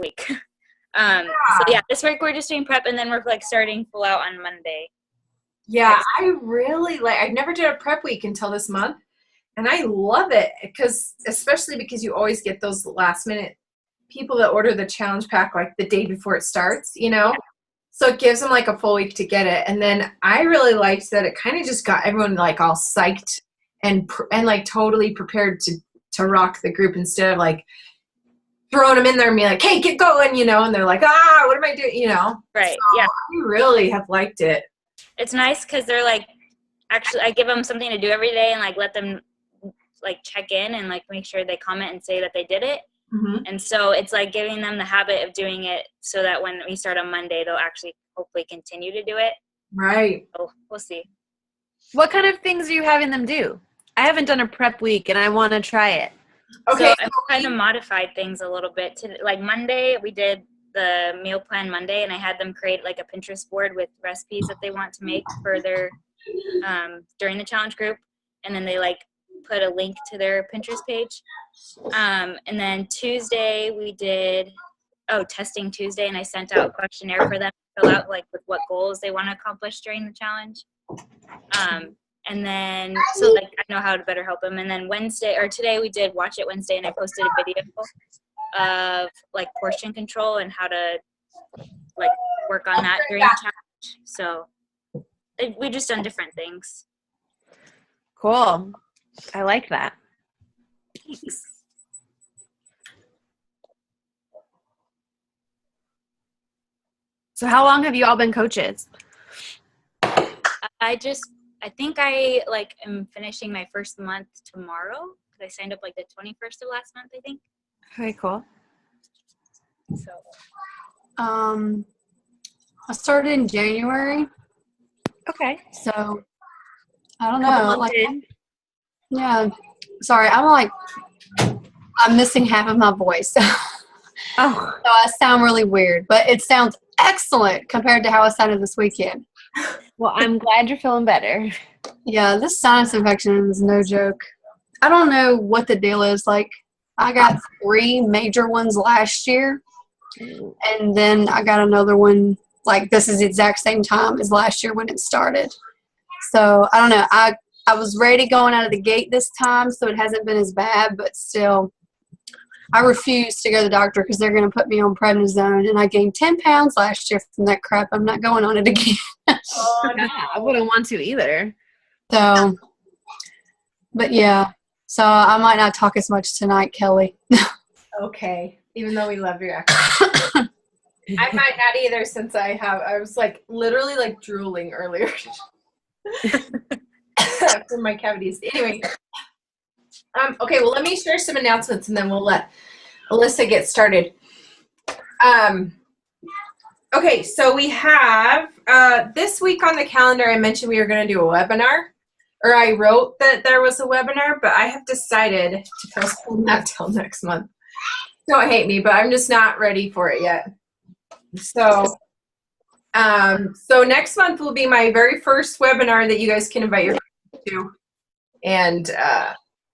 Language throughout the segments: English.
week. So yeah, this week we're just doing prep, and then we're like starting full out on Monday. Yeah, I really I've never did a prep week until this month, and I love it especially because you always get those last minute people that order the challenge pack like the day before it starts, So it gives them like a full week to get it. And then I really liked that it kind of just got everyone like all psyched and like totally prepared to rock the group instead of like throwing them in there and being like, hey, get going, and they're like, what am I doing, Right, so yeah. I really have liked it. It's nice because they're like, actually, I give them something to do every day and like let them like check in and like make sure they comment and say that they did it. Mm-hmm. And so it's like giving them the habit of doing it so that when we start on Monday, they'll actually hopefully continue to do it. Right. So we'll see. What kind of things are you having them do? I haven't done a prep week and I want to try it. Okay. So I've kind of modified things a little bit. Like Monday, we did the meal plan Monday, and I had them create like a Pinterest board with recipes that they want to make for their during the challenge group. And then they like put a link to their Pinterest page. And then Tuesday we did testing Tuesday, and I sent out a questionnaire for them to fill out like with what goals they want to accomplish during the challenge. And then so like I know how to better help them. And then today we did Watch It Wednesday, and I posted a video of like portion control and how to like work on that during the challenge. So we just done different things. Cool. I like that. Thanks. So how long have you all been coaches? I think I like am finishing my first month tomorrow because I signed up like the 21st of last month, I think. Very cool. So I started in January. Okay. So I don't know. Like, in. yeah. Sorry, I'm missing half of my voice. Oh. So I sound really weird, but it sounds excellent compared to how I sounded this weekend. Well, I'm glad you're feeling better. Yeah, this sinus infection is no joke. I don't know what the deal is. Like, I got 3 major ones last year, and then I got another one, like, this is the exact same time as last year when it started. So, I don't know. I was ready going out of the gate this time, so it hasn't been as bad, but still, I refuse to go to the doctor because they're going to put me on prednisone, and I gained 10 pounds last year from that crap. I'm not going on it again. Yeah, I wouldn't want to either. So, but yeah. So I might not talk as much tonight, Kelli. Okay. Even though we love your accent. I might not either since I was like literally like drooling earlier from my cavities. Anyway. Okay, well, let me share some announcements and then we'll let Alyssa get started. Okay, so we have this week on the calendar, I mentioned we were going to do a webinar, or I wrote that there was a webinar, but I have decided to postpone that till next month. Don't hate me, but I'm just not ready for it yet. So, so next month will be my very first webinar that you guys can invite your friends to, and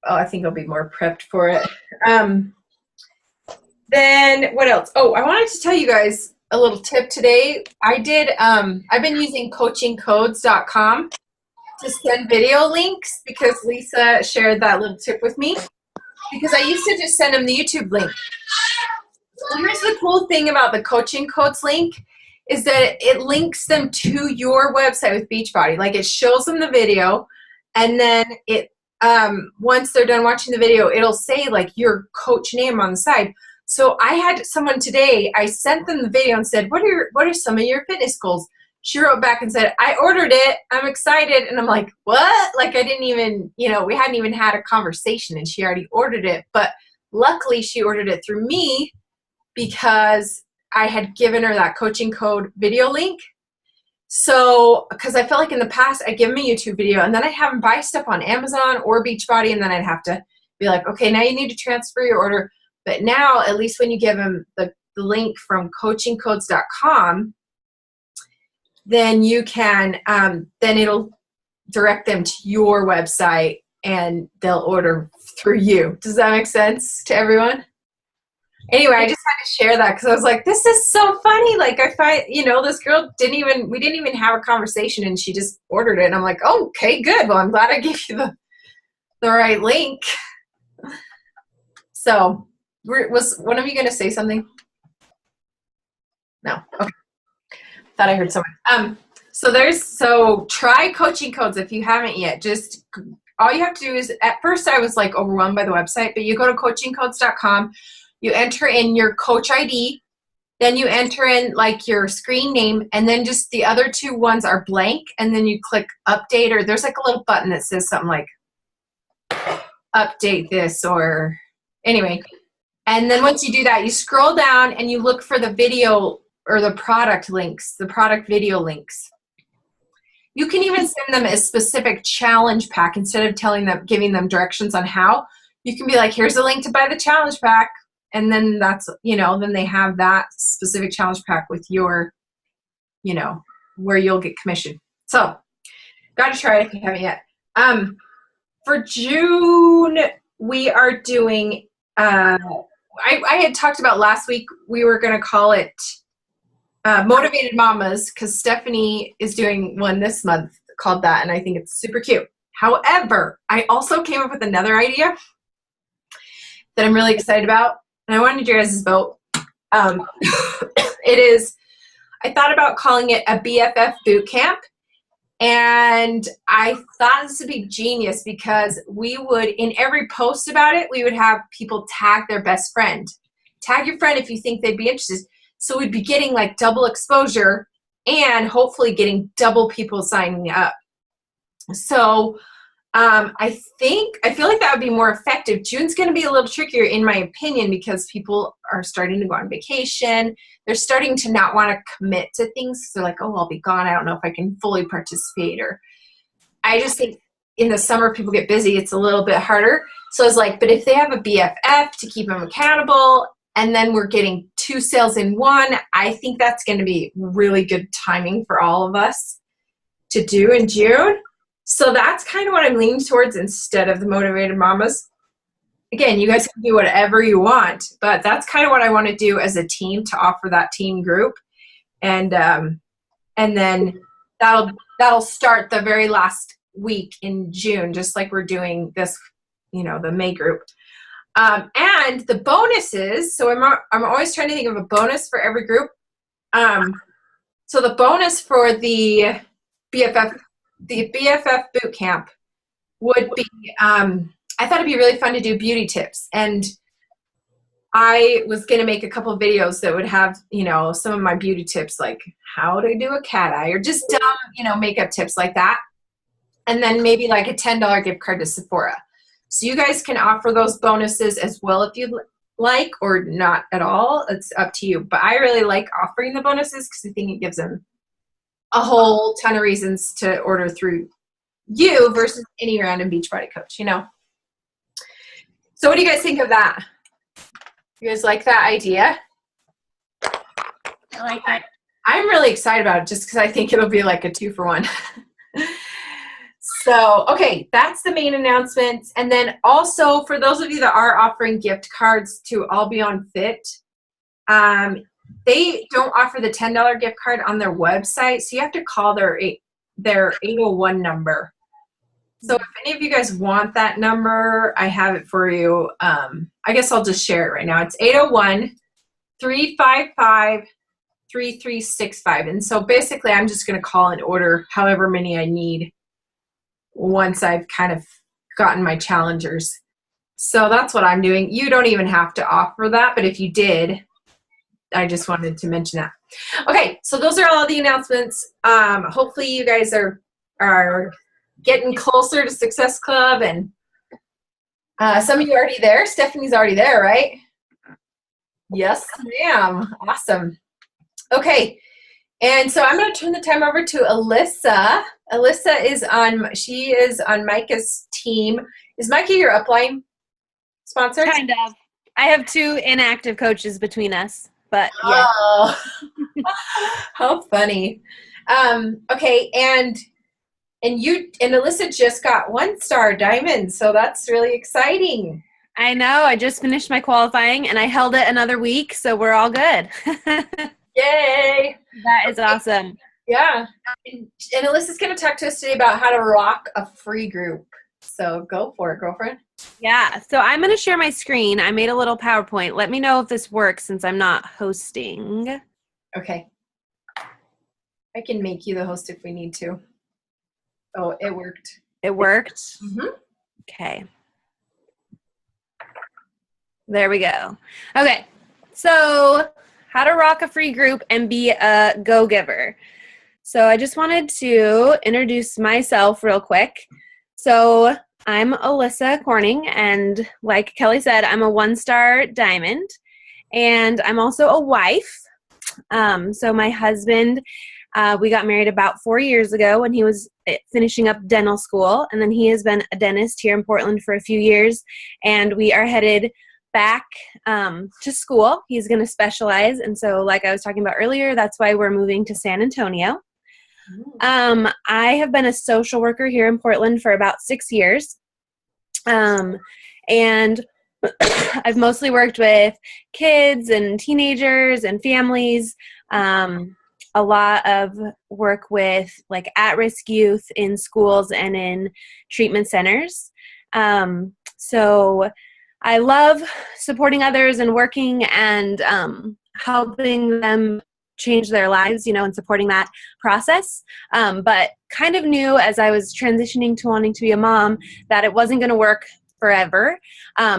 I think I'll be more prepped for it. Then what else? Oh, I wanted to tell you guys a little tip today. I've been using coachingcodes.com to send video links because Lisa shared that little tip with me, because I used to just send them the YouTube link. Well, here's the cool thing about the Coaching Codes link is that it links them to your website with Beachbody. Like, it shows them the video, and then it once they're done watching the video, it'll say like your coach name on the side. So I had someone today, I sent them the video and said, what are some of your fitness goals? She wrote back and said, I ordered it, I'm excited. And I'm like, what? Like, I didn't even, we hadn't even had a conversation and she already ordered it. But luckily she ordered it through me because I had given her that coaching code video link. So, because I felt like in the past, I'd give them a YouTube video and then I'd have them buy stuff on Amazon or Beachbody, and then I'd have to be like, okay, now you need to transfer your order. But now, at least when you give them the link from coachingcodes.com, then you can, then it'll direct them to your website and they'll order through you. Does that make sense to everyone? Anyway, I just had to share that because I was like, this is so funny. Like I find, this girl we didn't even have a conversation and she just ordered it. And I'm like, oh, okay, good. Well, I'm glad I gave you the right link. So was one of you going to say something? No. Okay. Thought I heard someone. So try coaching codes if you haven't yet. Just all you have to do is, at first I was like overwhelmed by the website, but you go to coachingcodes.com, you enter in your coach ID, then you enter in like your screen name, and then just the other two ones are blank, and then you click update, or there's like a little button that says something like update this, or anyway. And then once you do that, you scroll down and you look for the video or the product links, the product video links. You can even send them a specific challenge pack instead of giving them directions on how. You can be like, here's a link to buy the challenge pack. And then that's, then they have that specific challenge pack with your, where you'll get commission. So got to try it if you haven't yet. For June, we are doing, I had talked about last week, we were going to call it Motivated Mamas, because Stephanie is doing one this month called that, and I think it's super cute. However, I also came up with another idea that I'm really excited about, and I wanted your guys' vote. It is, I thought about calling it a BFF boot camp, and I thought this would be genius because we would, in every post about it, we would have people tag their best friend. Tag your friend if you think they'd be interested. So we'd be getting like double exposure and hopefully getting double people signing up. So I feel like that would be more effective. June's going to be a little trickier in my opinion because people are starting to go on vacation. They're starting to not want to commit to things. They're like, oh, I'll be gone. I don't know if I can fully participate. Or I just think in the summer people get busy. It's a little bit harder. So I was like, but if they have a BFF to keep them accountable, and then we're getting 2 sales in one, I think that's going to be really good timing for all of us to do in June. So that's kind of what I'm leaning towards instead of the Motivated Mamas. Again, you guys can do whatever you want, but that's kind of what I want to do as a team to offer that team group. And then that'll start the very last week in June, just like we're doing this, the May group. And the bonuses, so I'm always trying to think of a bonus for every group. So the bonus for the BFF boot camp would be, I thought it'd be really fun to do beauty tips. And I was going to make a couple of videos that would have, some of my beauty tips, like how to do a cat eye or just dumb, makeup tips like that. And then maybe like a $10 gift card to Sephora. So you guys can offer those bonuses as well if you'd like, or not at all. It's up to you. But I really like offering the bonuses because I think it gives them a whole ton of reasons to order through you versus any random Beachbody coach, So what do you guys think of that? You guys like that idea? I like that. I'm really excited about it just because I think it'll be like a 2-for-1. So, okay, that's the main announcements. And then also for those of you that are offering gift cards to All Beyond Fit, they don't offer the $10 gift card on their website. So you have to call their 801 number. So if any of you guys want that number, I have it for you. I guess I'll just share it right now. It's 801-355-3365. And so basically I'm just going to call and order however many I need once I've kind of gotten my challengers. So that's what I'm doing. You don't even have to offer that, but if you did, I just wanted to mention that. Okay, so those are all the announcements. Hopefully you guys are getting closer to Success Club, and some of you are already there. Stephanie's already there, right? Yes, ma'am. Awesome. Okay. And so I'm going to turn the time over to Alyssa. Alyssa is on Micah's team. Is Micah your upline sponsor? Kind of. I have 2 inactive coaches between us, but yeah. Oh, how funny. Okay, and Alyssa just got 1-star diamond, so that's really exciting. I know. I just finished my qualifying and I held it another week, so we're all good. Yay! That is awesome. Yeah. And Alyssa's going to talk to us today about how to rock a free group. So go for it, girlfriend. Yeah. So I'm going to share my screen. I made a little PowerPoint. Let me know if this works since I'm not hosting. Okay. I can make you the host if we need to. Oh, it worked. It worked? Mm-hmm. Okay. There we go. Okay. So how to rock a free group and be a go-giver. So I just wanted to introduce myself real quick. So I'm Alyssa Corning, and like Kelli said, I'm a 1-star diamond, and I'm also a wife. So my husband, we got married about 4 years ago when he was finishing up dental school, and then he has been a dentist here in Portland for a few years, and we are headed back to school. He's going to specialize, and so like I was talking about earlier, that's why we're moving to San Antonio. I have been a social worker here in Portland for about 6 years, and I've mostly worked with kids and teenagers and families, a lot of work with like at-risk youth in schools and in treatment centers. So I love supporting others and working and helping them change their lives, and supporting that process. But kind of knew as I was transitioning to wanting to be a mom that it wasn't going to work forever,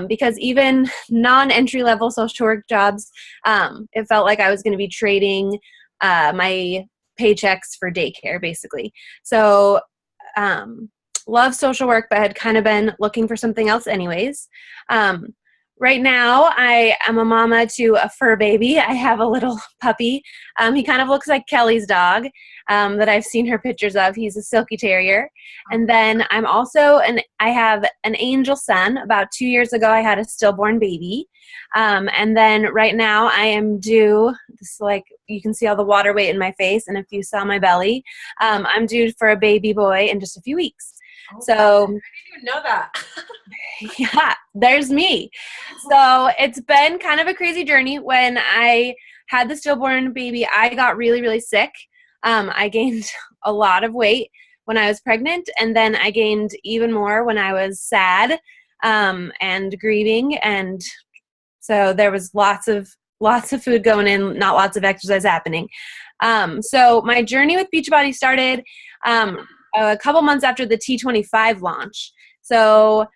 because even non-entry-level social work jobs, it felt like I was going to be trading my paychecks for daycare, basically. So love social work, but had kind of been looking for something else anyways. Right now, I am a mama to a fur baby. I have a little puppy. He kind of looks like Kelly's dog that I've seen her pictures of. He's a silky terrier. And then I'm also I have an angel son. About 2 years ago, I had a stillborn baby. And then right now, I am due, this like you can see all the water weight in my face, and if you saw my belly, I'm due for a baby boy in just a few weeks. So I didn't even know that. yeah, there's me. So it's been kind of a crazy journey. When I had the stillborn baby, I got really, really sick. I gained a lot of weight when I was pregnant, and then I gained even more when I was sad and grieving. And so there was lots of food going in, not lots of exercise happening. So my journey with Beachbody started a couple months after the T25 launch. So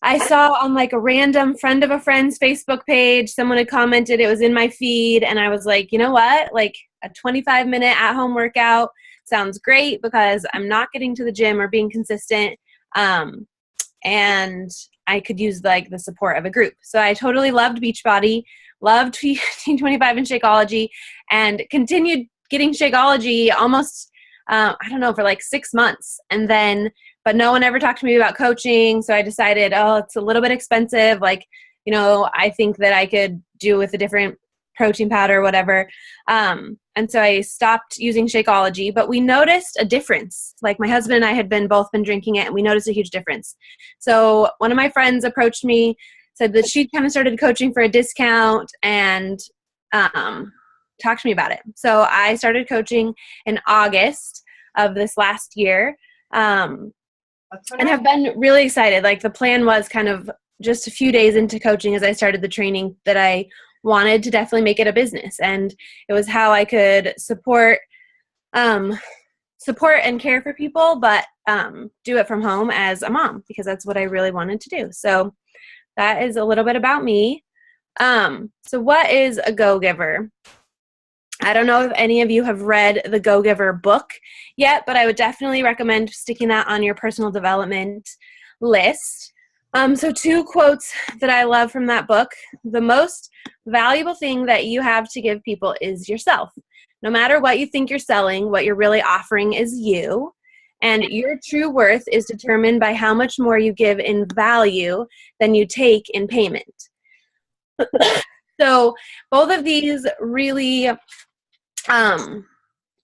I saw on like a random friend of a friend's Facebook page, someone had commented, it was in my feed, and I was like, you know what, like a 25-minute at-home workout sounds great because I'm not getting to the gym or being consistent, and I could use like the support of a group. So I totally loved Beachbody, loved T25 and Shakeology, and continued getting Shakeology almost for like 6 months. And then, but no one ever talked to me about coaching. So I decided, it's a little bit expensive. Like, I think that I could do with a different protein powder or whatever. And so I stopped using Shakeology, but we noticed a difference. Like my husband and I had both been drinking it, and we noticed a huge difference. So one of my friends approached me, said that she kind of started coaching for a discount, and talked to me about it. So I started coaching in August of this last year, and have been really excited. Like the plan was kind of just a few days into coaching as I started the training that I wanted to definitely make it a business. And it was how I could support and care for people, but do it from home as a mom, because that's what I really wanted to do. So that is a little bit about me. So what is a go-giver? I don't know if any of you have read the Go-Giver book yet, but I would definitely recommend sticking that on your personal development list. So 2 quotes that I love from that book. The most valuable thing that you have to give people is yourself. No matter what you think you're selling, what you're really offering is you. And your true worth is determined by how much more you give in value than you take in payment. So both of these really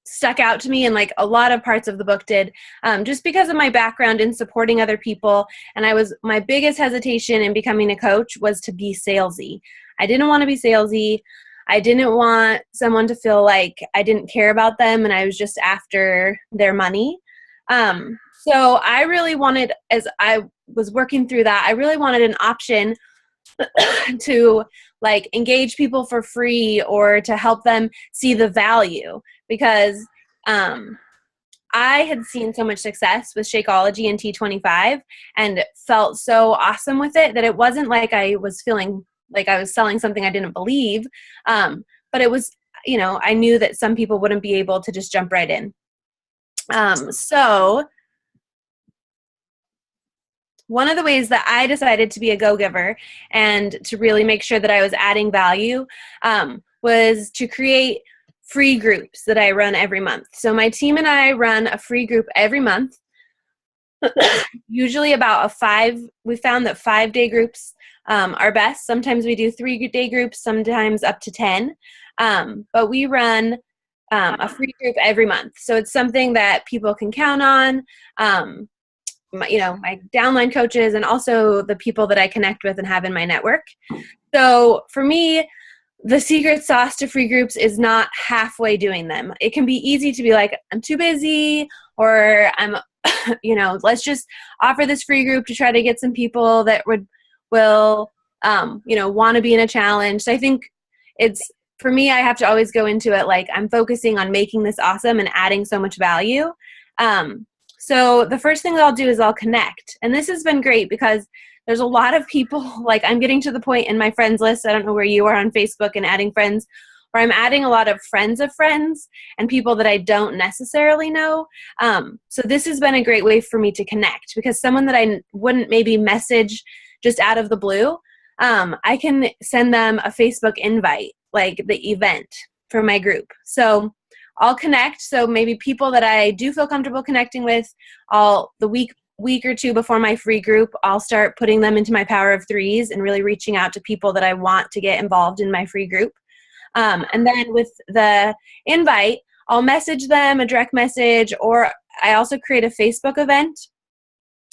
stuck out to me, and like a lot of parts of the book did, just because of my background in supporting other people. And my biggest hesitation in becoming a coach was to be salesy. I didn't want to be salesy. I didn't want someone to feel like I didn't care about them and I was just after their money. So I really wanted, as I was working through that, I really wanted an option to like engage people for free or to help them see the value, because I had seen so much success with Shakeology and T25 and felt so awesome with it that it wasn't like I was feeling like I was selling something I didn't believe. But it was, I knew that some people wouldn't be able to just jump right in. So one of the ways that I decided to be a go-giver and to really make sure that I was adding value was to create free groups that I run every month. So my team and I run a free group every month, usually about we found that 5-day groups are best. Sometimes we do 3-day groups, sometimes up to 10. But we run a free group every month. So it's something that people can count on. My downline coaches and also the people that I connect with and have in my network. So for me, the secret sauce to free groups is not halfway doing them. It can be easy to be like, I'm too busy, or I'm, let's just offer this free group to try to get some people that will want to be in a challenge. So I think for me, I have to always go into it like I'm focusing on making this awesome and adding so much value. So the first thing that I'll do is I'll connect. And this has been great because there's a lot of people, like I'm getting to the point in my friends list, I don't know where you are on Facebook and adding friends, where I'm adding a lot of friends of friends and people that I don't necessarily know. So this has been a great way for me to connect, because someone that I wouldn't maybe message just out of the blue, I can send them a Facebook invite, like the event for my group. So I'll connect. So maybe people that I do feel comfortable connecting with, the week or two before my free group, I'll start putting them into my power of threes and really reaching out to people that I want to get involved in my free group. And then with the invite, I'll message them a direct message, or I also create a Facebook event.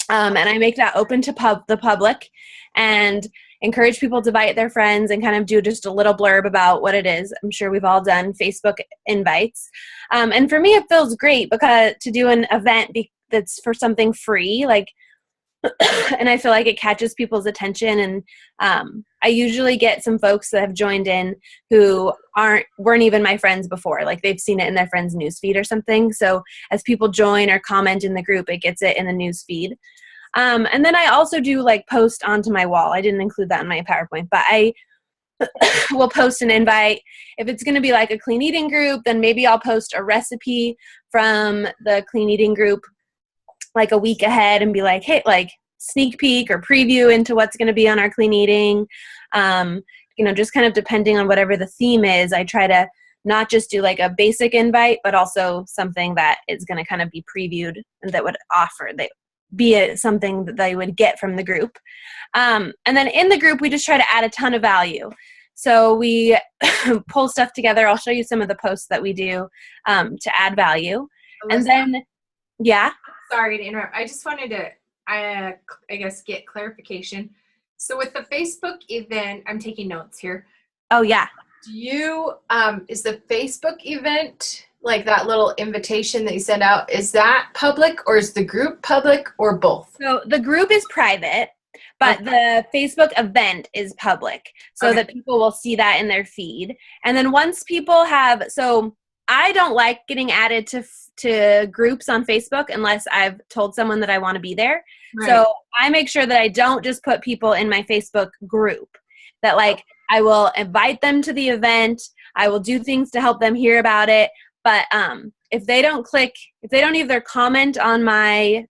And I make that open to the public and encourage people to invite their friends and kind of do just a little blurb about what it is. I'm sure we've all done Facebook invites. And for me, it feels great because to do an event that's for something free, and I feel like it catches people's attention. And I usually get some folks that have joined in who weren't even my friends before. Like they've seen it in their friend's newsfeed or something. So as people join or comment in the group, it gets it in the newsfeed. And then I also do post onto my wall. I didn't include that in my PowerPoint, but I will post an invite. If it's going to be a clean eating group, then maybe I'll post a recipe from the clean eating group a week ahead and be like, hey, sneak peek or preview into what's going to be on our clean eating. Just kind of depending on whatever the theme is, I try to not just do a basic invite, but also something that is going to kind of be previewed and that would be something that they would get from the group. And then in the group, we just try to add a ton of value. So we pull stuff together. I'll show you some of the posts that we do to add value. Alyssa, and then, yeah. Sorry to interrupt. I just wanted to, I guess, get clarification. So with the Facebook event, I'm taking notes here. Oh, yeah. Do you, is the Facebook event, that little invitation that you send out, is that public, or is the group public, or both? So the group is private, but the Facebook event is public, so that people will see that in their feed. And then once people so I don't like getting added to groups on Facebook unless I've told someone that I want to be there. Right. So I make sure that I don't just put people in my Facebook group, that I will invite them to the event. I will do things to help them hear about it. But if they don't either comment on my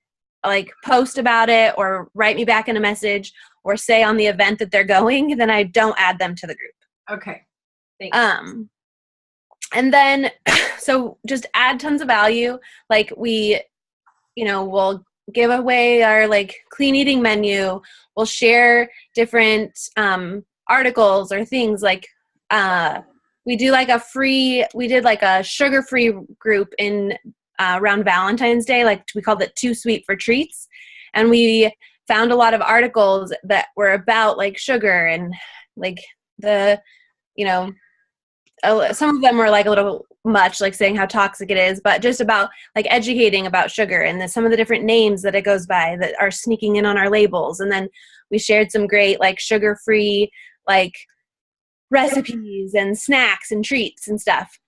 post about it or write me back in a message or say on the event that they're going, then I don't add them to the group. Okay. Thanks. And then, so just add tons of value. We'll give away our clean eating menu. We'll share different articles or things we do like we did like a sugar-free group in around Valentine's Day. Like we called it Too Sweet for Treats. And we found a lot of articles that were about like sugar and like the, you know, some of them were like a little much, like saying how toxic it is, but just about like educating about sugar and some of the different names that it goes by that are sneaking in on our labels. And then we shared some great like sugar-free like recipes and snacks and treats and stuff.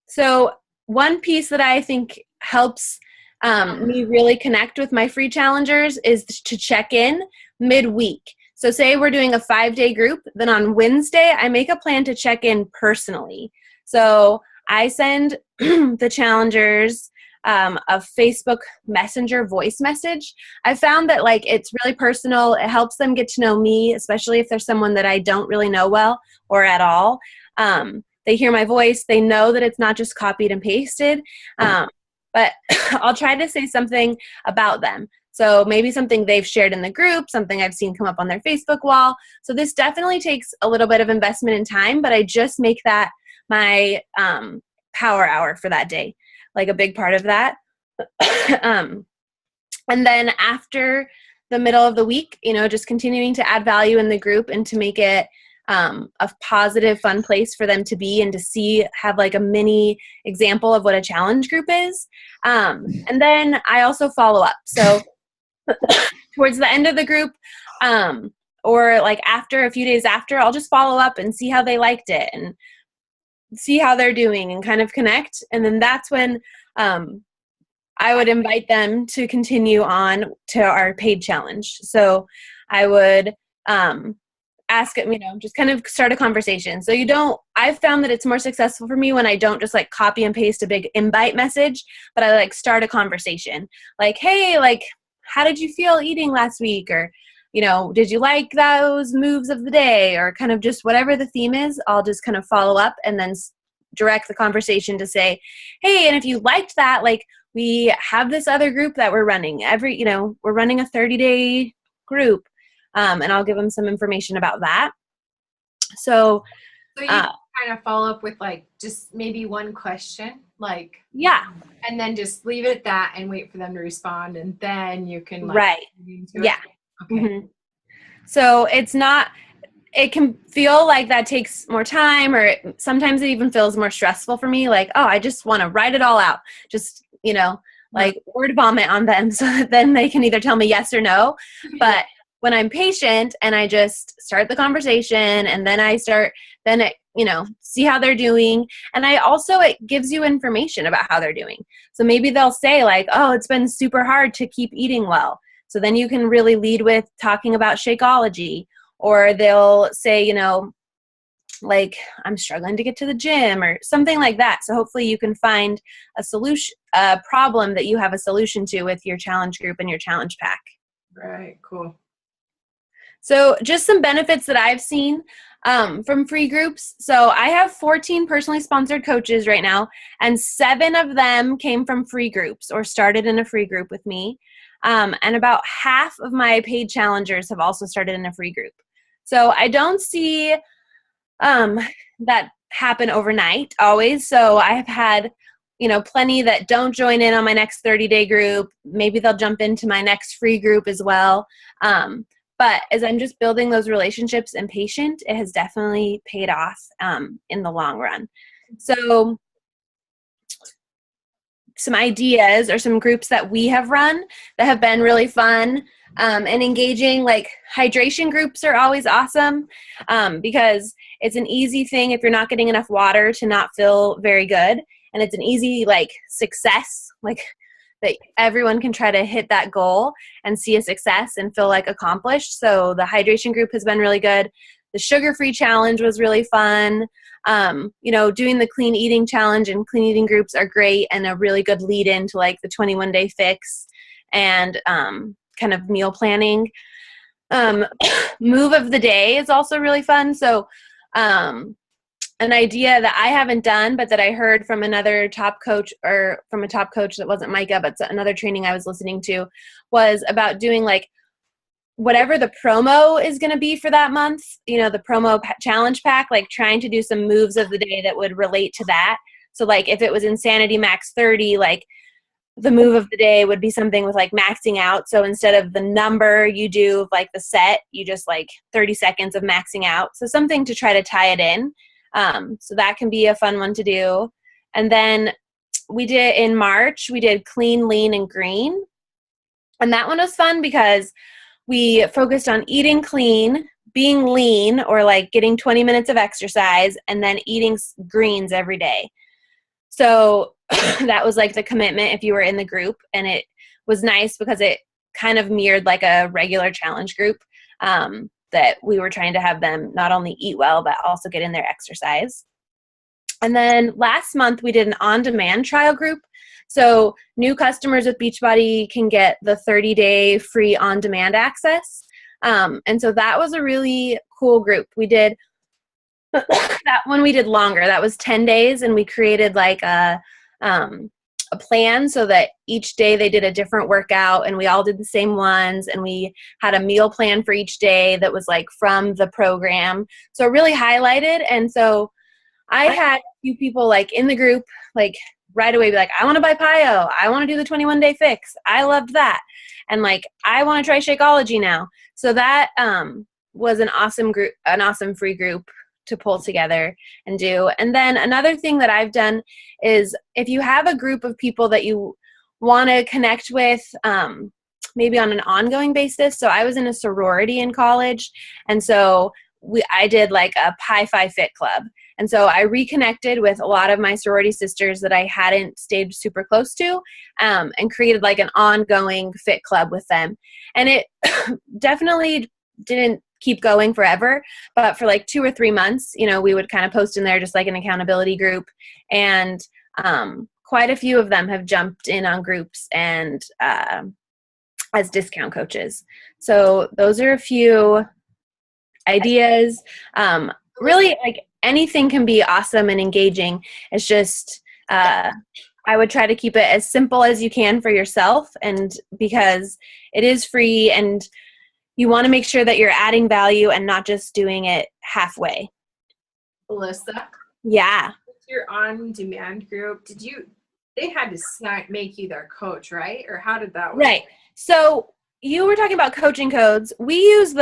So one piece that I think helps me really connect with my free challengers is to check in midweek. So say we're doing a 5-day group, then on Wednesday, I make a plan to check in personally. So I send the challengers a Facebook Messenger voice message. I found that like it's really personal. It helps them get to know me, especially if there's someone that I don't really know well or at all. They hear my voice. They know that it's not just copied and pasted. But I'll try to say something about them. So maybe something they've shared in the group, something I've seen come up on their Facebook wall. So this definitely takes a little bit of investment in time, but I just make that my power hour for that day, like a big part of that. And then after the middle of the week, you know, just continuing to add value in the group and to make it a positive, fun place for them to be and to have like a mini example of what a challenge group is. And then I also follow up. So towards the end of the group, or like after a few days after, I'll just follow up and see how they liked it and see how they're doing and kind of connect. And then that's when I would invite them to continue on to our paid challenge. So I would ask them, you know, just kind of start a conversation. So I've found that it's more successful for me when I don't just like copy and paste a big invite message, but I like start a conversation. Like, hey, like, how did you feel eating last week? Or, you know, did you like those moves of the day? Or kind of just whatever the theme is, I'll just kind of follow up and then direct the conversation to say, hey, and if you liked that, like we have this other group that we're running we're running a 30-day group. And I'll give them some information about that. So you kind of follow up with like just maybe one question, like yeah, and then just leave it at that and wait for them to respond, and then you can like right, yeah. Okay. Mm-hmm. So it can feel like that takes more time, or sometimes it even feels more stressful for me. Like, oh, I just want to write it all out, just like word vomit on them, so that then they can either tell me yes or no, but. When I'm patient and I just start the conversation and then see how they're doing. And it gives you information about how they're doing. So maybe they'll say like, oh, it's been super hard to keep eating well. So then you can really lead with talking about Shakeology, or they'll say, you know, like I'm struggling to get to the gym or something like that. So hopefully you can find a problem that you have a solution to with your challenge group and your challenge pack. Right. Cool. So just some benefits that I've seen from free groups. So I have 14 personally sponsored coaches right now, and 7 of them came from free groups or started in a free group with me. And about half of my paid challengers have also started in a free group. So I don't see that happen overnight always. So I have had plenty that don't join in on my next 30-day group. Maybe they'll jump into my next free group as well. But as I'm just building those relationships and patient, it has definitely paid off in the long run. So some ideas or some groups that we have run that have been really fun and engaging, like hydration groups are always awesome because it's an easy thing if you're not getting enough water to not feel very good. And it's an easy success, that everyone can try to hit that goal and see a success and feel accomplished. So the hydration group has been really good. The sugar-free challenge was really fun. Doing the clean eating challenge and clean eating groups are great and a really good lead into the 21-day fix and kind of meal planning. Move of the day is also really fun. So an idea that I haven't done, but that I heard from another top coach, or from a top coach that wasn't Micah, but another training I was listening to, was about doing whatever the promo is going to be for that month, you know, the promo challenge pack, like trying to do some moves of the day that would relate to that. So like if it was Insanity Max 30, like the move of the day would be something with like maxing out. So instead of the number you do like the set, you just like 30 seconds of maxing out. So something to try to tie it in. So that can be a fun one to do. And then we did in March, we did clean, lean, and green. And that one was fun because we focused on eating clean, being lean, or like getting 20 minutes of exercise, and then eating greens every day. So that was like the commitment if you were in the group, and it was nice because it kind of mirrored like a regular challenge group, that we were trying to have them not only eat well, but also get in their exercise. And then last month we did an on-demand trial group. So new customers with Beachbody can get the 30-day free on-demand access. And so that was a really cool group. We did that one we did longer. That was 10 days, and we created like a plan so that each day they did a different workout, and we all did the same ones, and we had a meal plan for each day that was like from the program. So it really highlighted. And so I had a few people like in the group, like right away be like, I want to buy PIO. I want to do the 21-day fix. I loved that. And like, I want to try Shakeology now. So that was an awesome group, an awesome free group to pull together and do. And then another thing that I've done is if you have a group of people that you want to connect with, maybe on an ongoing basis. So I was in a sorority in college. And so I did like a Pi Phi Fit Club. And so I reconnected with a lot of my sorority sisters that I hadn't stayed super close to, and created like an ongoing fit club with them. And it definitely didn't keep going forever, but for like 2 or 3 months, you know, we would kind of post in there just like an accountability group. And quite a few of them have jumped in on groups and as discount coaches. So those are a few ideas. Really, like anything can be awesome and engaging. It's just I would try to keep it as simple as you can for yourself, and because it is free and you want to make sure that you're adding value and not just doing it halfway. Alyssa? Yeah. Your on-demand group, they had to make you their coach, right? Or how did that work? Right. So you were talking about coaching codes. We use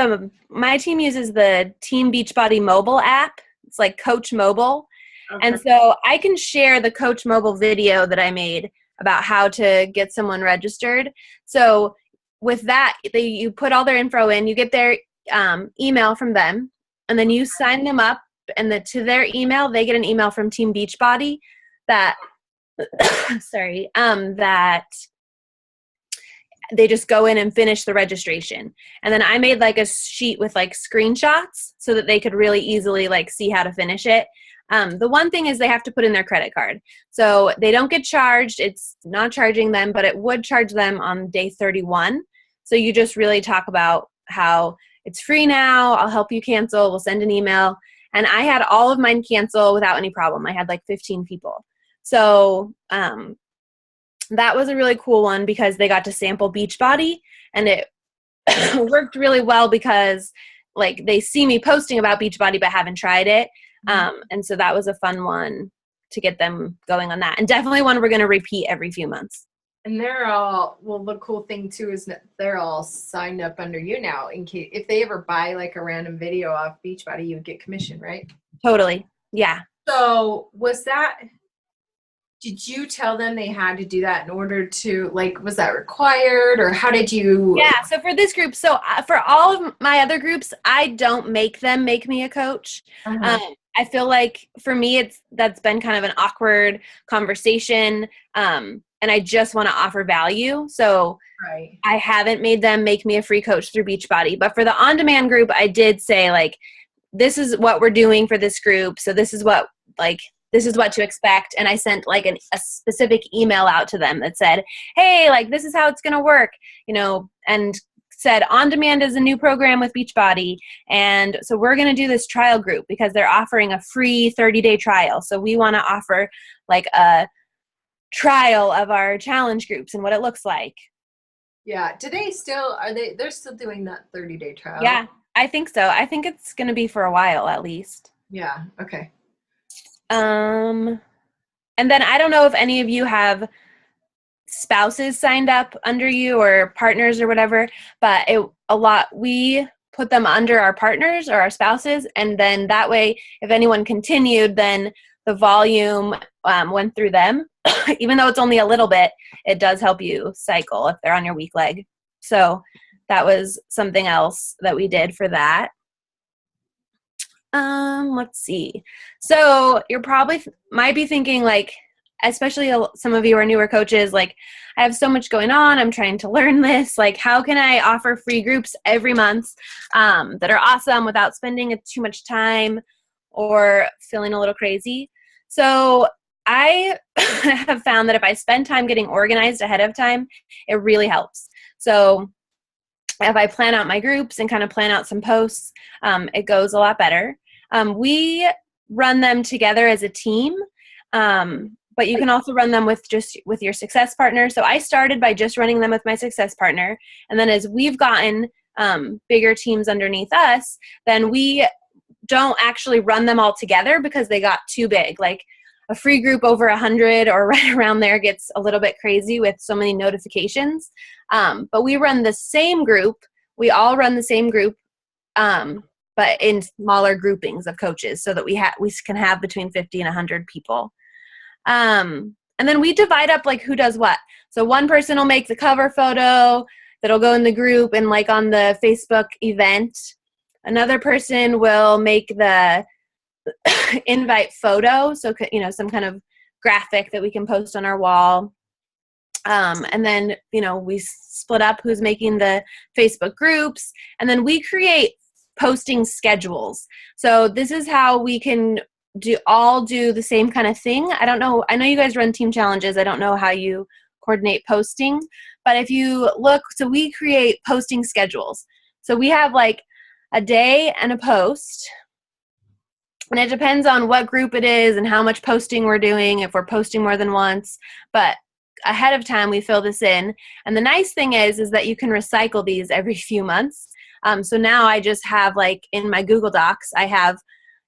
my team uses the Team Beachbody mobile app. It's like Coach Mobile. Okay. And so I can share the Coach Mobile video that I made about how to get someone registered. So with that, you put all their info in, you get their email from them, and then you sign them up, and to their email, they get an email from Team Beachbody that, that they just go in and finish the registration. And then I made like a sheet with like screenshots so that they could really easily like see how to finish it. The one thing is they have to put in their credit card. So they don't get charged. It's not charging them, but it would charge them on day 31. So you just really talk about how it's free now. I'll help you cancel. We'll send an email. And I had all of mine cancel without any problem. I had like 15 people. So that was a really cool one because they got to sample Beachbody, and it worked really well because like they see me posting about Beachbody but haven't tried it. And so that was a fun one to get them going on that. And definitely one we're going to repeat every few months. And they're all, well, the cool thing too is that they're all signed up under you now in case, if they ever buy like a random video off Beachbody, you would get commission, right? Totally. Yeah. So did you tell them they had to do that in order to, like, was that required, or how did you? Yeah, so for this group, for all of my other groups, I don't make them make me a coach. I feel like for me, that's been kind of an awkward conversation, and I just want to offer value. So right. I haven't made them make me a free coach through Beachbody. But for the on-demand group, I did say, like, this is what we're doing for this group. So this is what to expect. And I sent like a specific email out to them that said, hey, like this is how it's going to work, you know, and said On Demand is a new program with Beachbody. And so we're going to do this trial group because they're offering a free 30-day trial. So we want to offer like a trial of our challenge groups and what it looks like. Yeah. Do they they're still doing that 30-day trial? Yeah, I think so. I think it's going to be for a while at least. Yeah. Okay. And then I don't know if any of you have spouses signed up under you or partners or whatever, but we put them under our partners or our spouses, and then that way if anyone continued, then the volume went through them. Even though it's only a little bit, it does help you cycle if they're on your weak leg. So that was something else that we did for that. Let's see. So you're probably might be thinking, like, especially some of you are newer coaches, like, I have so much going on. I'm trying to learn this. Like, how can I offer free groups every month that are awesome without spending too much time or feeling a little crazy? So I have found that if I spend time getting organized ahead of time, it really helps. So if I plan out my groups and kind of plan out some posts, it goes a lot better. We run them together as a team, but you can also run them with your success partner. So I started by just running them with my success partner. And then as we've gotten bigger teams underneath us, then we don't actually run them all together because they got too big. Like a free group over 100 or right around there gets a little bit crazy with so many notifications. But we run the same group. We all run the same group, but in smaller groupings of coaches so that we can have between 50 and 100 people. And then we divide up like who does what. So one person will make the cover photo that'll go in the group and like on the Facebook event. Another person will make the invite photo, so some kind of graphic that we can post on our wall. And then we split up who's making the Facebook groups, and then we create posting schedules. So this is how we can do the same kind of thing. I know you guys run team challenges. I don't know how you coordinate posting, but if you look, so we create posting schedules. So we have like a day and a post. And it depends on what group it is and how much posting we're doing, if we're posting more than once. But ahead of time, we fill this in. And the nice thing is that you can recycle these every few months. So now I just have, like, in my Google Docs, I have,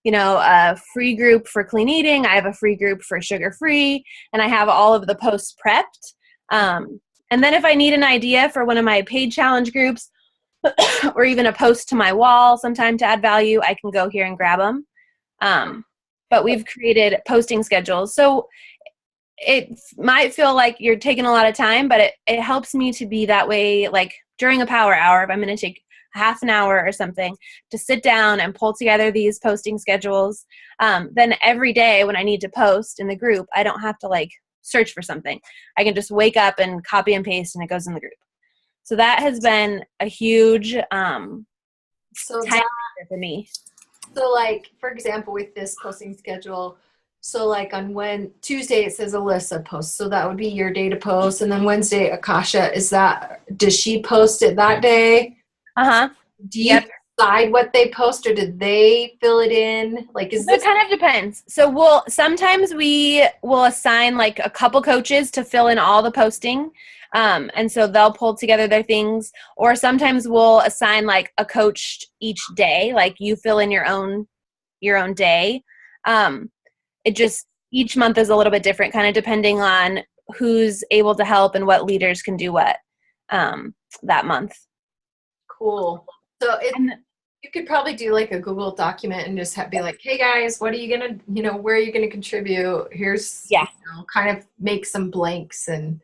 a free group for clean eating. I have a free group for sugar-free. And I have all of the posts prepped. And then if I need an idea for one of my paid challenge groups or even a post to my wall sometime to add value, I can go here and grab them. But we've created posting schedules. So it might feel like you're taking a lot of time, but it helps me to be that way, like during a power hour, if I'm going to take half an hour or something to sit down and pull together these posting schedules. Then every day when I need to post in the group, I don't have to like search for something. I can just wake up and copy and paste and it goes in the group. So that has been a huge time for me. So, like, for example, with this posting schedule, so like on Tuesday it says Alyssa posts, so that would be your day to post, and then Wednesday Akasha, does she post it that day? Do you decide what they post, or did they fill it in? Like, it kind of depends. So sometimes we will assign like a couple coaches to fill in all the posting. And so they'll pull together their things, or sometimes we'll assign like a coach each day, like you fill in your own day. Each month is a little bit different, kind of depending on who's able to help and what leaders can do what that month. Cool. So you could probably do like a Google document and just be like, hey guys, what are you going to, where are you going to contribute? Here's, kind of make some blanks and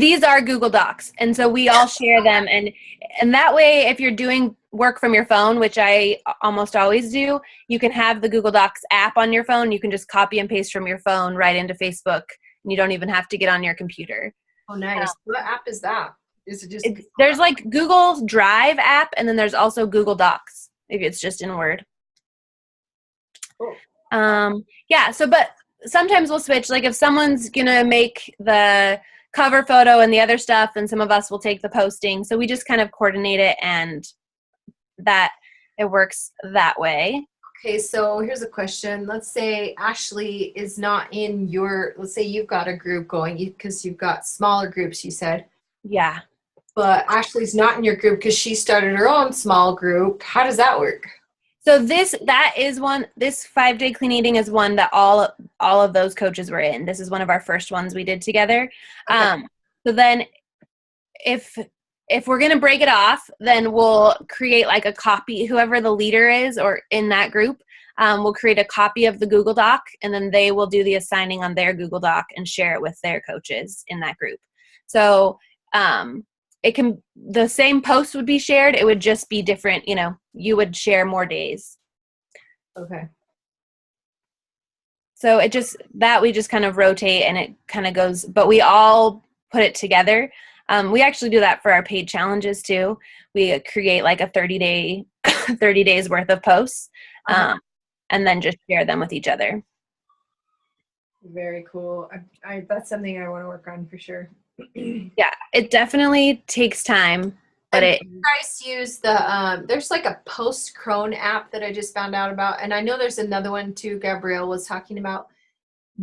these are Google Docs. And so we all share them. And that way, if you're doing work from your phone, which I almost always do, you can have the Google Docs app on your phone. You can just copy and paste from your phone right into Facebook. And you don't even have to get on your computer. Oh, nice. What app is that? Is it just? There's like Google Drive app, and then there's also Google Docs. Maybe it's just in Word. Cool. But sometimes we'll switch. Like if someone's going to make the cover photo and the other stuff, and some of us will take the posting. So we just kind of coordinate it, and that it works that way. Okay, so here's a question. Let's say Ashley is not in let's say you've got a group going because you've got smaller groups, you said. Yeah. but Ashley's not in your group because she started her own small group. How does that work? So this 5-day clean eating is one that all of those coaches were in. This is one of our first ones we did together. Okay. So then if we're going to break it off, then we'll create like a copy, whoever the leader is or in that group, we'll create a copy of the Google Doc, and then they will do the assigning on their Google Doc and share it with their coaches in that group. So the same post would be shared. It would just be different. You would share more days. Okay. So we just kind of rotate and it kind of goes, but we all put it together. We actually do that for our paid challenges too. We create like a 30 days worth of posts, and then just share them with each other. Very cool. That's something I want to work on for sure. Yeah, it definitely takes time, but you guys use there's like a post crone app that I just found out about, and I know there's another one too Gabrielle was talking about,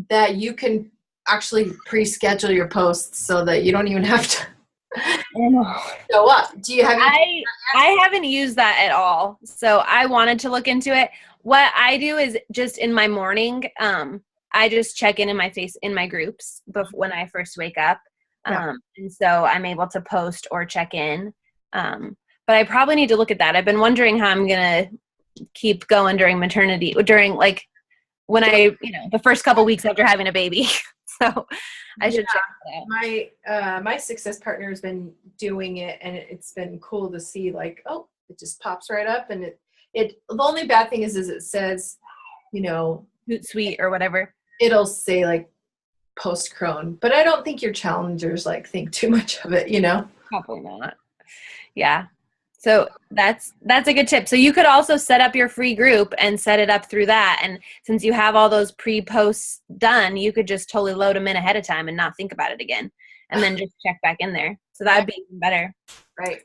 that you can actually pre-schedule your posts so that you don't even have to show up. Do you have I haven't used that at all, so I wanted to look into it. What I do is just in my morning, I just check in my groups when I first wake up. And so I'm able to post or check in. But I probably need to look at that. I've been wondering how I'm going to keep going during maternity, during like when the first couple weeks after having a baby. So I should check that out. My success partner has been doing it, and it's been cool to see like, oh, it just pops right up. And the only bad thing is it says, Hootsuite or whatever. It'll say like post crone, but I don't think your challengers like think too much of it, Probably not. Yeah. So that's a good tip. So you could also set up your free group and set it up through that. And since you have all those pre-posts done, you could just totally load them in ahead of time and not think about it again, and then just check back in there. So that would be even better. Right.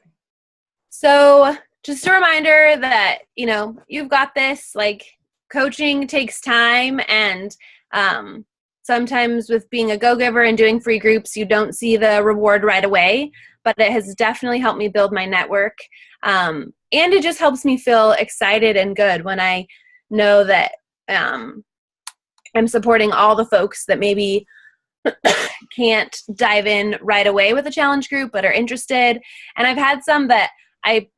So just a reminder that, you've got this. Like, coaching takes time, and sometimes with being a go-giver and doing free groups, you don't see the reward right away, but it has definitely helped me build my network. And it just helps me feel excited and good when I know that I'm supporting all the folks that maybe can't dive in right away with a challenge group but are interested. And I've had some that I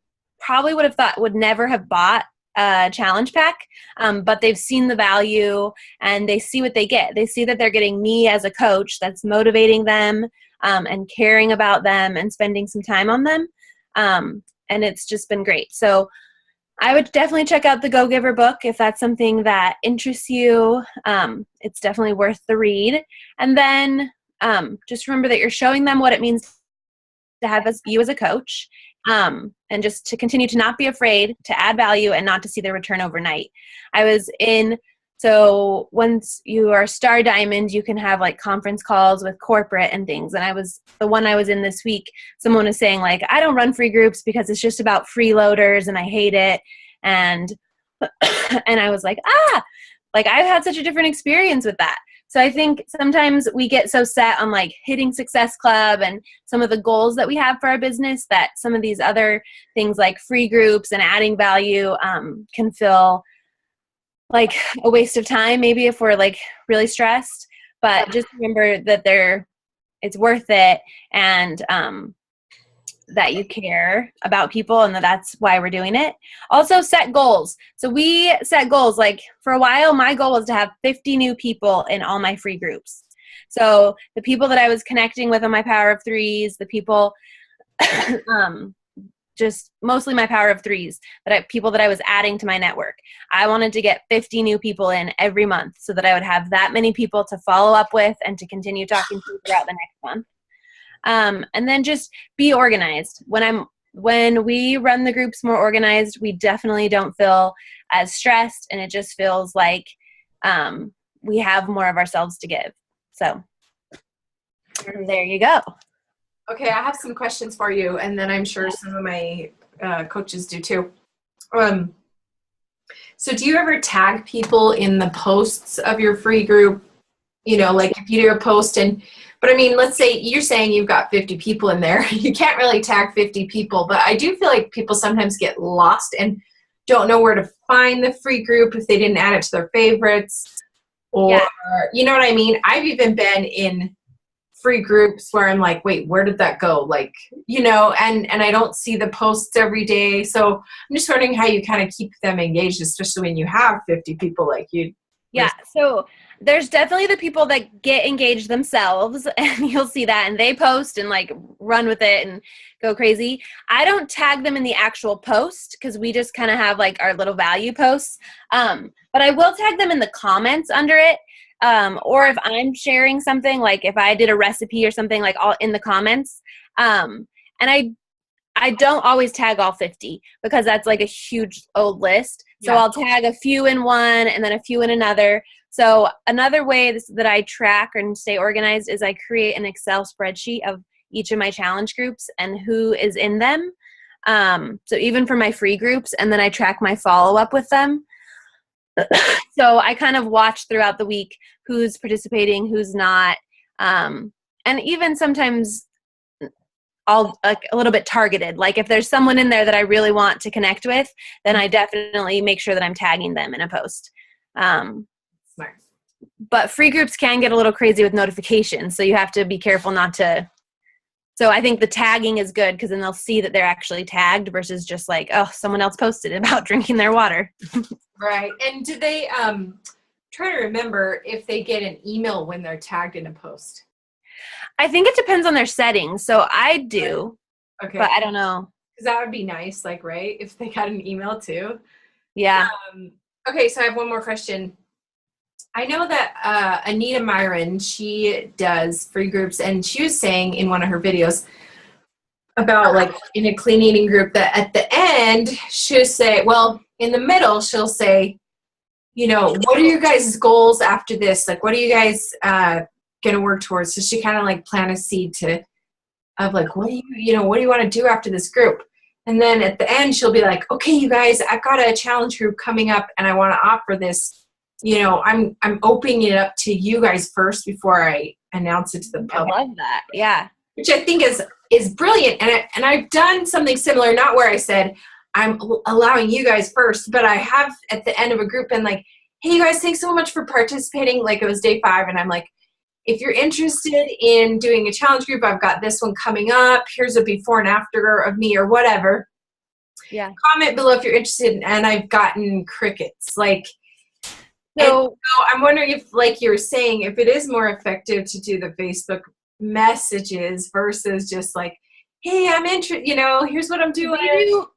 probably would have thought would never have bought a challenge pack, but they've seen the value and they see what they get. They see that they're getting me as a coach that's motivating them and caring about them and spending some time on them. And it's just been great. So I would definitely check out the Go Giver book if that's something that interests you. It's definitely worth the read. And then just remember that you're showing them what it means to have you as a coach, and just to continue to not be afraid to add value and not to see the return overnight. So once you are Star Diamond, you can have like conference calls with corporate and things. And the one I was in this week, someone was saying like, I don't run free groups because it's just about freeloaders and I hate it. And I was like, like I've had such a different experience with that. So I think sometimes we get so set on like hitting Success Club and some of the goals that we have for our business that some of these other things like free groups and adding value can feel like a waste of time, maybe if we're like really stressed. But just remember that it's worth it, and that you care about people and that's why we're doing it. Also set goals. So we set goals. Like for a while, my goal was to have 50 new people in all my free groups. So the people that I was connecting with on my Power of Threes, the people, just mostly my Power of Threes, people that I was adding to my network. I wanted to get 50 new people in every month so that I would have that many people to follow up with and to continue talking to throughout the next month. And then just be organized. When we run the groups more organized, we definitely don't feel as stressed, and it just feels like we have more of ourselves to give. So there you go. Okay, I have some questions for you, and then I'm sure some of my coaches do too. So do you ever tag people in the posts of your free group? Like if you do a post and But I mean, let's say you're saying you've got 50 people in there. You can't really tag 50 people, but I do feel like people sometimes get lost and don't know where to find the free group if they didn't add it to their favorites, or you know what I mean? I've even been in free groups where I'm like, wait, where did that go? Like, you know, and I don't see the posts every day. So I'm just wondering how you kind of keep them engaged, especially when you have 50 people like you. Yeah, so there's definitely the people that get engaged themselves, and you'll see that, and they post and like run with it and go crazy. I don't tag them in the actual post because we just kind of have like our little value posts. But I will tag them in the comments under it. Or if I'm sharing something, like if I did a recipe or something, like all in the comments. And I don't always tag all 50 because that's like a huge old list. So I'll tag a few in one and then a few in another. So another way that I track and stay organized is I create an Excel spreadsheet of each of my challenge groups and who is in them. So even for my free groups, and then I track my follow-up with them. So I kind of watch throughout the week who's participating, who's not. And even sometimes I'll like a little bit targeted. Like if there's someone in there that I really want to connect with, then I definitely make sure that I'm tagging them in a post. Smart. But free groups can get a little crazy with notifications. So you have to be careful not to. So I think the tagging is good because then they'll see that they're actually tagged versus just like, oh, someone else posted about drinking their water. Right. And do they try to remember if they get an email when they're tagged in a post? I think it depends on their settings. So I do, okay, but I don't know. Because that would be nice, like, right? If they got an email too. Yeah. Okay, so I have one more question. I know that Anita Myron, she does free groups, and she was saying in one of her videos about like in a clean eating group that at the end she'll say, well, in the middle she'll say, you know, what are your guys' goals after this? Like, what are you guys going to work towards? So she kind of like plant a seed of like, what do you want to do after this group? And then at the end she'll be like, okay, you guys, I've got a challenge group coming up and I want to offer this. You know, I'm opening it up to you guys first before I announce it to the public. I love that. Yeah. Which I think is brilliant. And I've done something similar, not where I said I'm allowing you guys first, but I have at the end of a group been like, hey, you guys, thanks so much for participating. Like it was day 5 and I'm like, if you're interested in doing a challenge group, I've got this one coming up. Here's a before and after of me or whatever. Yeah. Comment below if you're interested. And I've gotten crickets. Like, so I'm wondering if, like you were saying, if it is more effective to do the Facebook messages versus just like, hey, I'm interested, you know, here's what I'm doing.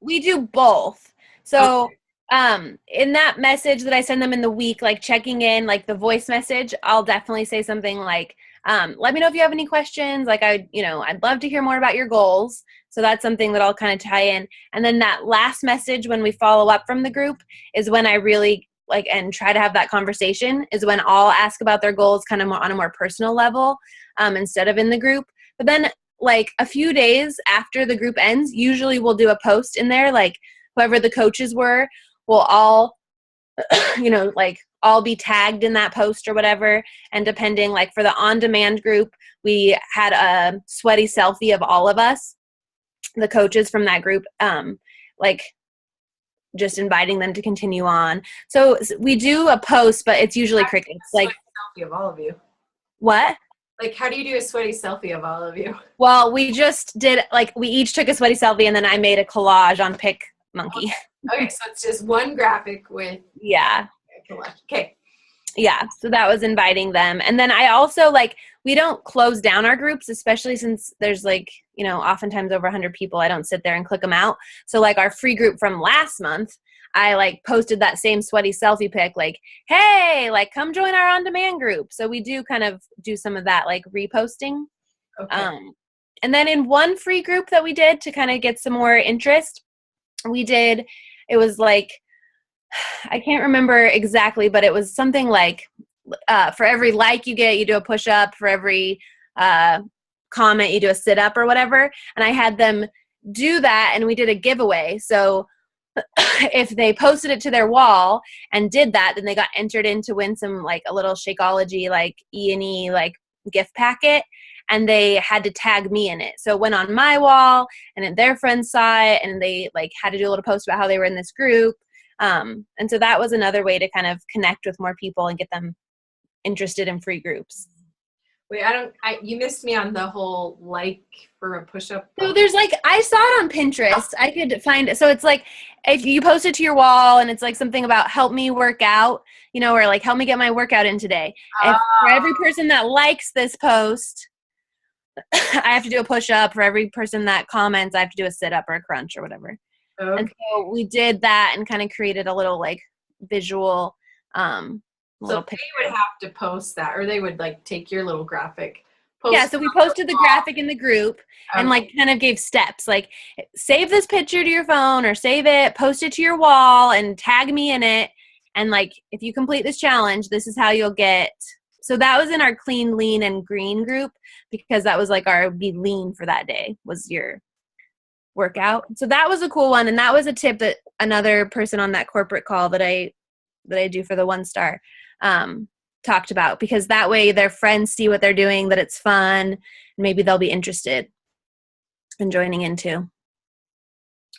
We do both. So in that message that I send them in the week, like checking in, like the voice message, I'll definitely say something like, let me know if you have any questions. Like I'd love to hear more about your goals. So that's something that I'll kind of tie in. And then that last message when we follow up from the group is when I really like and try to have that conversation, is when I'll ask about their goals kind of more on a more personal level instead of in the group. But then like a few days after the group ends, usually we'll do a post in there, like whoever the coaches were will all, like all be tagged in that post or whatever. And depending, like for the on-demand group, we had a sweaty selfie of all of us, the coaches from that group, like just inviting them to continue on. So we do a post, but it's usually crickets. Like selfie of all of you. What? Like, how do you do a sweaty selfie of all of you? Well, we just did, like, we each took a sweaty selfie, and then I made a collage on Pick Monkey. Okay, so it's just one graphic with Yeah. a collage. Okay. Yeah, so that was inviting them. And then I also, like, we don't close down our groups, especially since there's, like, oftentimes over 100 people. I don't sit there and click them out. So, like, our free group from last month, I, like, posted that same sweaty selfie pic, like, hey, like, come join our on-demand group. So we do kind of do some of that, like, reposting. Okay. And then in one free group that we did to kind of get some more interest, it was like, I can't remember exactly, but it was something like for every like you get, you do a push-up. For every comment, you do a sit-up or whatever. And I had them do that, and we did a giveaway. So if they posted it to their wall and did that, then they got entered in to win some, like, a little Shakeology, like, E&E, like, gift packet. and they had to tag me in it. So it went on my wall, and then their friends saw it, and they like had to do a little post about how they were in this group. And so that was another way to kind of connect with more people and get them interested in free groups. Wait, you missed me on the whole like for a push-up. So there's like, I saw it on Pinterest. I could find it. So it's like, if you post it to your wall and it's like something about help me work out, you know, or like help me get my workout in today. If for every person that likes this post, I have to do a push-up. For every person that comments, I have to do a sit-up or a crunch or whatever. Okay. And so we did that and kind of created a little like visual so they would have to post that, or they would like take your little graphic. Yeah, so we posted the graphic in the group and like kind of gave steps, like save this picture to your phone or save it, post it to your wall and tag me in it. And like, if you complete this challenge, this is how you'll get. So that was in our clean, lean, and green group, because that was like our be lean for that day was your workout. So that was a cool one. And that was a tip that another person on that corporate call that I do for the 1-star talked about, because that way their friends see what they're doing, that it's fun, and maybe they'll be interested in joining in too.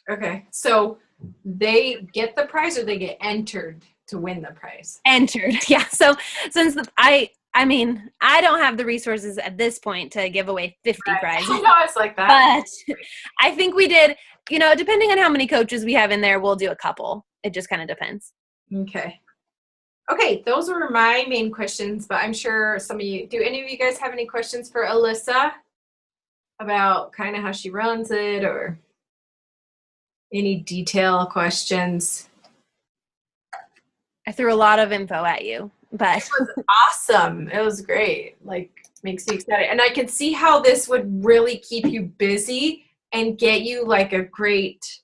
Okay. So they get the prize, or they get entered to win the prize? Entered. Yeah. So since I mean, I don't have the resources at this point to give away 50 prizes. I know, it's like that. But I think we did, you know, depending on how many coaches we have in there, we'll do a couple. It just kind of depends. Okay, those were my main questions, but I'm sure some of you, do any of you guys have any questions for Alyssa about kind of how she runs it, or any detail questions? I threw a lot of info at you, but it was awesome. It was great. Like, makes me excited. And I can see how this would really keep you busy and get you like a great,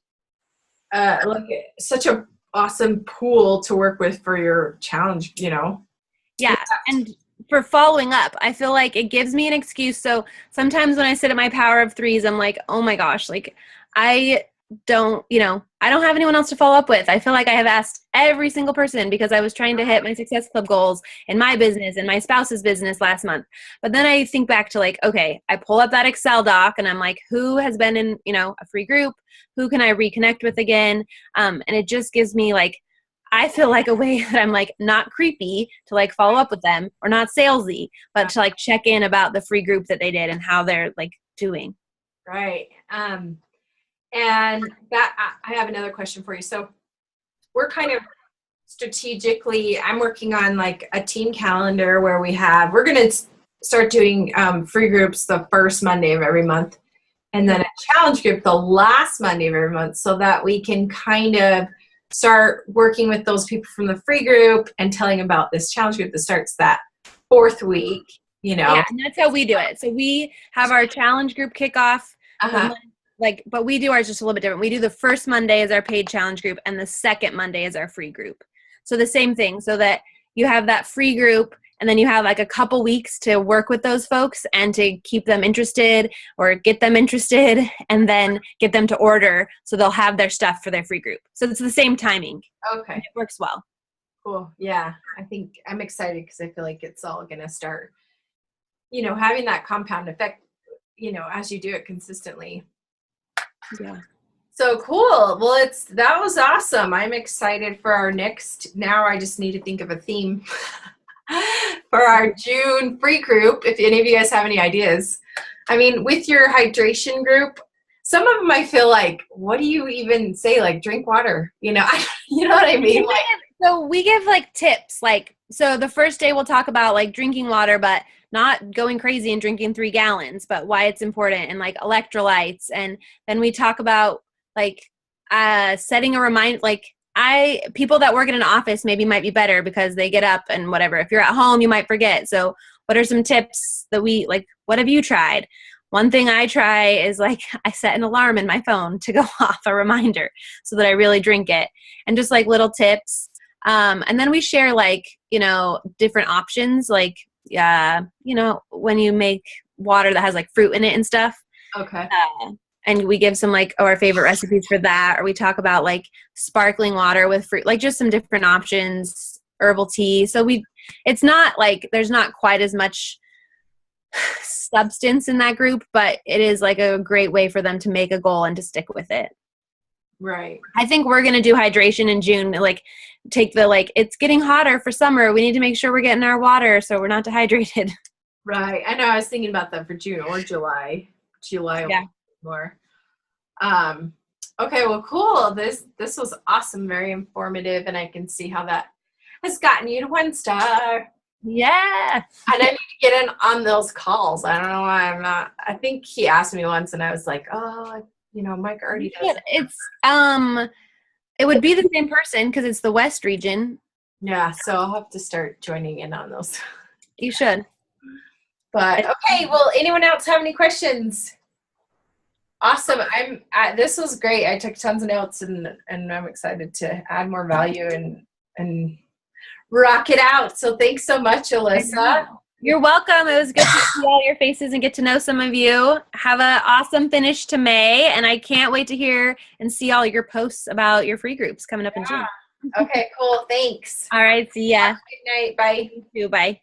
like such a awesome pool to work with for your challenge, you know? Yeah. And for following up, I feel like it gives me an excuse. So sometimes when I sit at my power of threes, I'm like, oh my gosh, like I don't have anyone else to follow up with. I feel like I have asked every single person because I was trying to hit my Success Club goals in my business and my spouse's business last month. But then I think back to like, okay, I pull up that Excel doc and I'm like, who has been in, a free group? Who can I reconnect with again? And it just gives me like, I feel like a way that I'm like not creepy to like follow up with them, or not salesy, but to like check in about the free group that they did and how they're like doing. Right. And that I have another question for you. So we're kind of strategically, I'm working on like a team calendar where we're going to start doing free groups the first Monday of every month, and then a challenge group the last Monday of every month, so that we can kind of start working with those people from the free group and telling about this challenge group that starts that 4th week, Yeah, and that's how we do it. So we have our challenge group kickoff. But we do ours just a little bit different. We do the first Monday as our paid challenge group, and the second Monday is our free group. So the same thing, so that you have that free group, and then you have like a couple weeks to work with those folks and to keep them interested or get them interested, and then get them to order so they'll have their stuff for their free group. So it's the same timing. Okay. It works well. Cool. Yeah. I think I'm excited because I feel like it's all going to start, having that compound effect, as you do it consistently. Yeah. So cool. Well, that was awesome. I'm excited for our next. Now I just need to think of a theme for our June free group. If any of you guys have any ideas, I mean, with your hydration group, some of them I feel like, what do you even say? Like, drink water. You know what I mean? Like, so we give like tips. Like, so the first day we'll talk about like drinking water, but not going crazy and drinking 3 gallons, but why it's important, and like electrolytes. And then we talk about like setting a reminder. Like people that work in an office maybe might be better because they get up and whatever. If you're at home, you might forget. So what are some tips that what have you tried? One thing I try is like I set an alarm in my phone to go off, a reminder, so that I really drink it, and just like little tips. And then we share like, different options, like, when you make water that has like fruit in it and stuff. Okay. And we give some like our favorite recipes for that, or we talk about like sparkling water with fruit, like just some different options, herbal tea. So it's not like there's not quite as much substance in that group, but it is like a great way for them to make a goal and to stick with it. Right. I think we're going to do hydration in June, like take the, like, it's getting hotter for summer. We need to make sure we're getting our water so we're not dehydrated. Right. I know. I was thinking about that for June or July. July Yeah. more. Okay. Well, cool. This was awesome. Very informative, and I can see how that has gotten you to 1 star. Yeah. And I need to get in on those calls. I don't know why I'm not. I think he asked me once, and I was like, oh, you know, Mike already does. It's it would be the same person because it's the West region. Yeah. So I'll have to start joining in on those. You should. But okay. Well, anyone else have any questions? Awesome. This was great. I took tons of notes, and I'm excited to add more value and rock it out. So thanks so much, Alyssa. You're welcome. It was good to see all your faces and get to know some of you. Have an awesome finish to May, and I can't wait to hear and see all your posts about your free groups coming up in June. Okay, cool. Thanks. All right. See ya. Good night. Bye. You too. Bye.